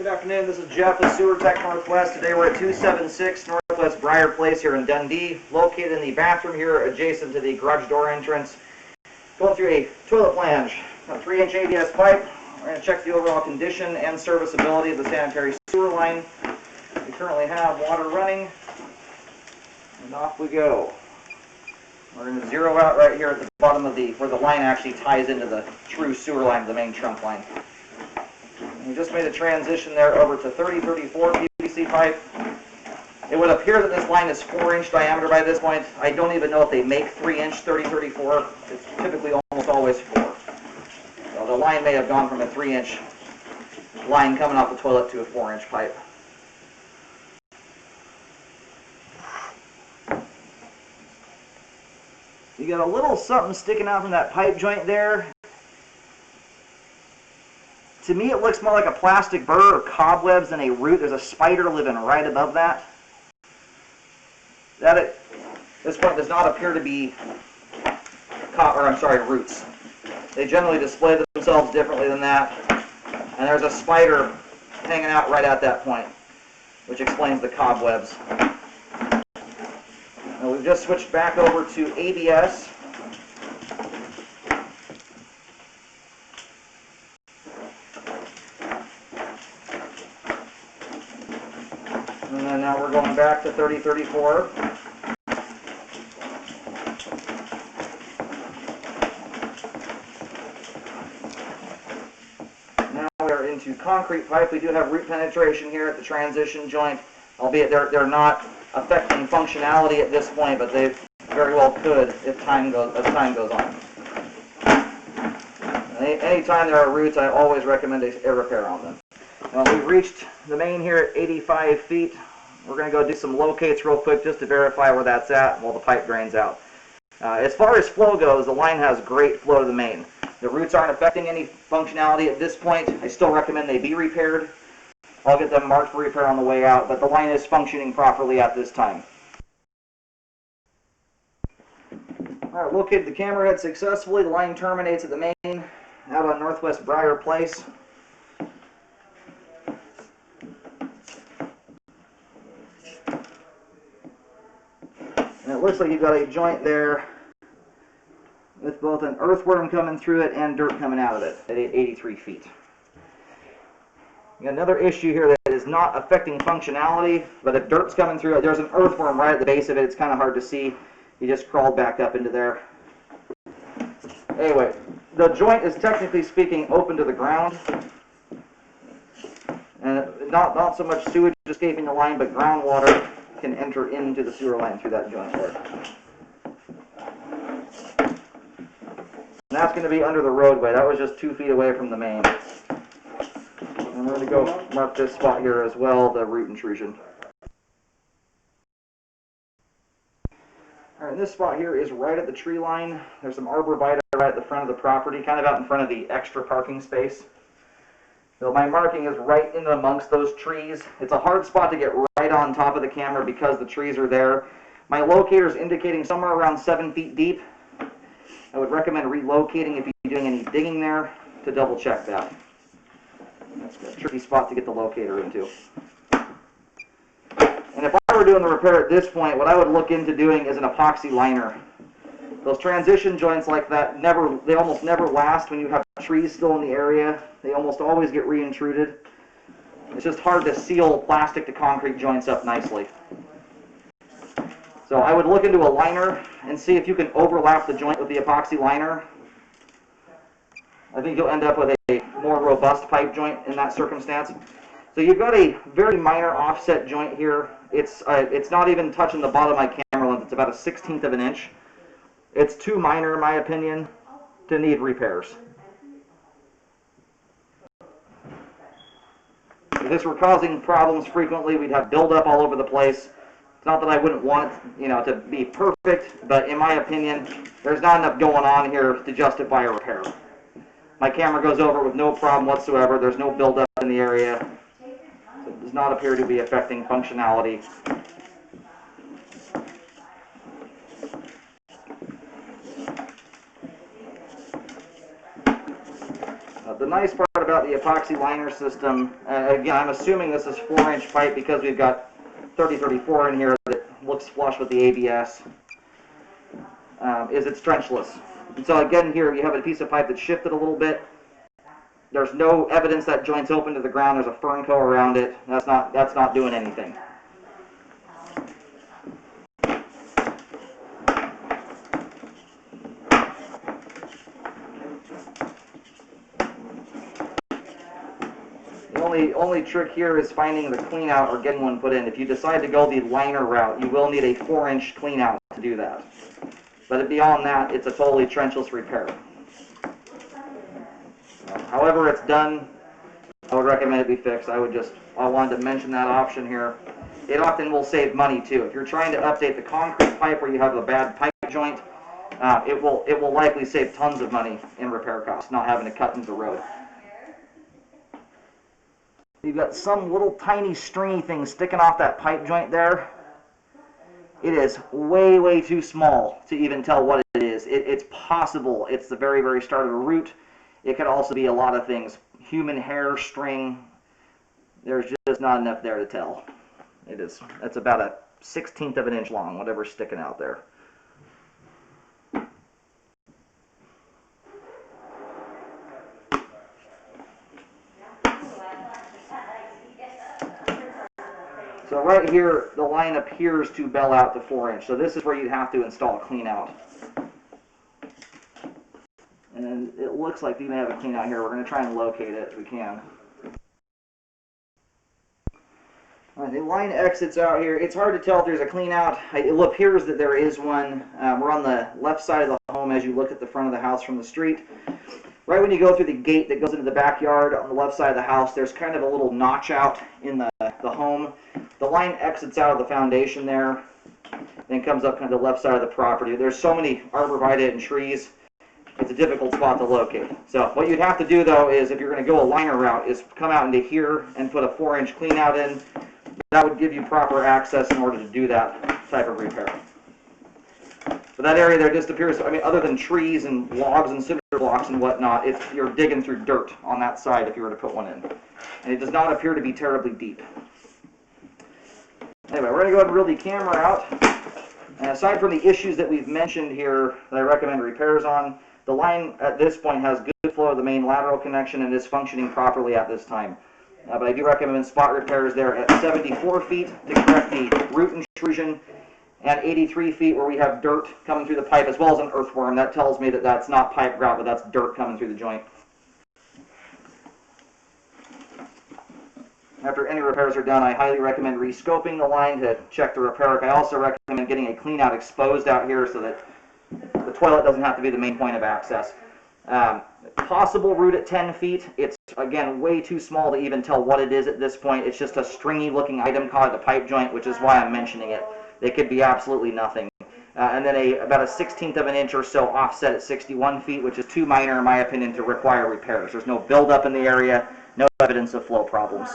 Good afternoon, this is Jeff with Sewer Tech Northwest. Today we're at 276 Northwest Brier Place here in Dundee, located in the bathroom here adjacent to the garage door entrance. Going through a toilet flange, a 3-inch ABS pipe. We're going to check the overall condition and serviceability of the sanitary sewer line. We currently have water running, and off we go. We're going to zero out right here at the bottom of where the line actually ties into the true sewer line, the main trunk line. We just made a transition there over to 30-34 PVC pipe. It would appear that this line is 4-inch diameter by this point. I don't even know if they make 3-inch 30-34. It's typically almost always 4. So the line may have gone from a 3-inch line coming off the toilet to a 4-inch pipe. You got a little something sticking out from that pipe joint there. To me, it looks more like a plastic burr or cobwebs than a root. There's a spider living right above that. This point does not appear to be roots. They generally display themselves differently than that. And there's a spider hanging out right at that point, which explains the cobwebs. Now we've just switched back over to ABS. And then now we're going back to 30-34. Now we are into concrete pipe. We do have root penetration here at the transition joint, albeit they're not affecting functionality at this point, but they very well could if time goes on. Anytime there are roots, I always recommend a repair on them. Now we've reached the main here at 85 feet. We're going to go do some locates real quick just to verify where that's at while the pipe drains out. As far as flow goes, the line has great flow to the main. The roots aren't affecting any functionality at this point. I still recommend they be repaired. I'll get them marked for repair on the way out, but the line is functioning properly at this time. Alright, located the camera head successfully. The line terminates at the main out on Northwest Brier Place. And it looks like you've got a joint there with both an earthworm coming through it and dirt coming out of it at 83 feet. You got another issue here that is not affecting functionality, but the dirt's coming through it. There's an earthworm right at the base of it. It's kind of hard to see. You just crawled back up into there. Anyway, the joint is technically speaking open to the ground. And not so much sewage escaping the line, but groundwater can enter into the sewer line through that joint there. And that's going to be under the roadway. That was just 2 feet away from the main. And we're going to go mark this spot here as well, the root intrusion. Alright, this spot here is right at the tree line. There's some arborvitae right at the front of the property, kind of out in front of the extra parking space. So my marking is right in amongst those trees. It's a hard spot to get right on top of the camera because the trees are there. My locator is indicating somewhere around 7 feet deep. I would recommend relocating if you're doing any digging there to double check that. That's a tricky spot to get the locator into. And if I were doing the repair at this point, what I would look into doing is an epoxy liner. Those transition joints like that, they almost never last when you have trees still in the area. They almost always get re-intruded. It's just hard to seal plastic to concrete joints up nicely. So I would look into a liner and see if you can overlap the joint with the epoxy liner. I think you'll end up with a more robust pipe joint in that circumstance. So you've got a very minor offset joint here. It's not even touching the bottom of my camera lens. It's about a 1/16 of an inch. It's too minor, in my opinion, to need repairs. If this were causing problems frequently, we'd have buildup all over the place. It's not that I wouldn't want it, to be perfect, but in my opinion, there's not enough going on here to justify a repair. My camera goes over it with no problem whatsoever. There's no buildup in the area. So it does not appear to be affecting functionality. The nice part about the epoxy liner system, again, I'm assuming this is 4-inch pipe because we've got 30-34 in here that looks flush with the ABS, is it's trenchless. And so again here you have a piece of pipe that's shifted a little bit. There's no evidence that joint's open to the ground. There's a fern coat around it. That's not doing anything. The only trick here is finding the clean out or getting one put in. If you decide to go the liner route, you will need a 4-inch clean out to do that. But beyond that, it's a totally trenchless repair. However it's done, I would recommend it be fixed. I wanted to mention that option here. It often will save money too. If you're trying to update the concrete pipe where you have a bad pipe joint, it will likely save tons of money in repair costs, not having to cut into the road. You've got some little tiny stringy thing sticking off that pipe joint there. It is way, way too small to even tell what it is. It's possible it's the very, very start of a root. It could also be a lot of things. Human hair, string. There's just not enough there to tell. It's about a 1/16 of an inch long, whatever's sticking out there. So right here, the line appears to bell out to 4-inch. So this is where you'd have to install a clean out. And it looks like we may have a clean out here. We're going to try and locate it if we can. All right, the line exits out here. It's hard to tell if there's a clean out. It appears that there is one. We're on the left side of the home as you look at the front of the house from the street. Right when you go through the gate that goes into the backyard on the left side of the house, there's kind of a little notch out in the home. The line exits out of the foundation there, then comes up kind of the left side of the property. There's so many arborvitae and trees, it's a difficult spot to locate. So what you'd have to do though is, if you're going to go a liner route, is come out into here and put a 4-inch clean out in. That would give you proper access in order to do that type of repair. But that area there just appears, I mean, other than trees and logs and cinder blocks and whatnot, you're digging through dirt on that side if you were to put one in. And it does not appear to be terribly deep. Anyway, we're going to go ahead and reel the camera out. And aside from the issues that we've mentioned here that I recommend repairs on, the line at this point has good flow of the main lateral connection and is functioning properly at this time. But I do recommend spot repairs there at 74 feet to correct the root intrusion, and 83 feet where we have dirt coming through the pipe as well as an earthworm. That tells me that that's not pipe grout, but that's dirt coming through the joint. After any repairs are done, I highly recommend rescoping the line to check the repair. I also recommend getting a clean out exposed out here so that the toilet doesn't have to be the main point of access. Possible root at 10 feet. It's, again, way too small to even tell what it is at this point. It's just a stringy looking item caught at the pipe joint, which is why I'm mentioning it. They could be absolutely nothing. And then about a 1/16 of an inch or so offset at 61 feet, which is too minor in my opinion to require repairs. There's no buildup in the area, no evidence of flow problems.